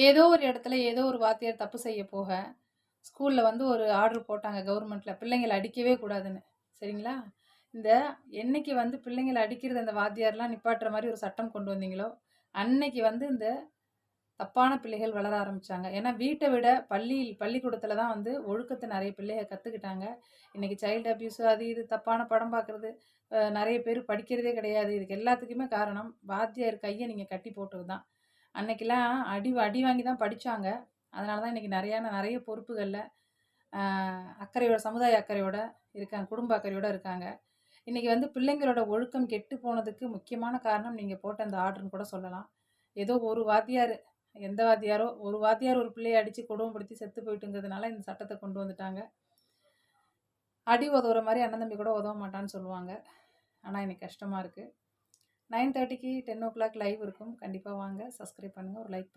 ஏதோ ஒரு இடத்துல ஏதோ ஒரு வாத்தியார் தப்பு செய்ய போக, ஸ்கூல்ல வந்து ஒரு ஆர்டர் போட்டாங்க கவர்மெண்ட்ல. பிள்ளைங்கள அடிக்கவே கூடாதுன்னு. சரிங்களா? இந்த என்னைக்கு வந்து பிள்ளைங்கள அடிக்கிறது அந்த வாத்தியார்லாம் நிப்பாட்டுற மாரி ஒரு சட்டம் கொண்டு வந்தீங்களோ, அன்னைக்கு வந்து இந்த தப்பான பிள்ளைகள் வளர ஆரம்பிச்சாங்க. ஏன்னா வீட்ட விட பள்ளிக்கூடத்துல தான் வந்து ஒழுக்கத்த நெறைய பிள்ளைக கத்துக்கிட்டாங்க. இன்னைக்கு சைல்டு அபியூஸ் அது இது தப்பான படம் பார்க்குறது, நெறைய பேர் படிக்கிறதே கிடையாது. இதுக்கு எல்லாத்துக்குமே காரணம் வாத்தியார் கைய நீங்க கட்டி போட்டது தான். அன்னைக்கெல்லாம் அடி அடி வாங்கி தான் படிச்சாங்க. அதனால தான் இன்னைக்கு நெறைய பொறுப்புகள்ல அ அக்கறையோட சமுதாய அக்கறையோட இருக்காங்க. குடும்ப அக்கறையோட இருக்காங்க. இன்னைக்கு வந்து பிள்ளைங்களோட ஒழுக்கம் கெட்டு போனதுக்கு முக்கியமான காரணம் நீங்க போட்ட அந்த ஆர்டர்ன்னு கூட சொல்லலாம். ஏதோ ஒரு வாத்தியாரு, எந்த வாத்தியாரோ, ஒரு வாத்தியார் ஒரு பிள்ளைய அடிச்சு கொடுமைப்படுத்தி செத்து போயிட்டுங்கிறதுனால இந்த சட்டத்த கொண்டு வந்துட்டாங்க. அடி உதவுற மாரி அண்ணன் தம்பி கூட உதவ மாட்டான்னு சொல்லுவாங்க. ஆனா எனக்கு கஷ்டமா இருக்கு. 9:30க்கு 10:00 லைவ் இருக்கும். கண்டிப்பா வாங்க. சப்ஸ்கிரைப் பண்ணுங்க. ஒரு லைக்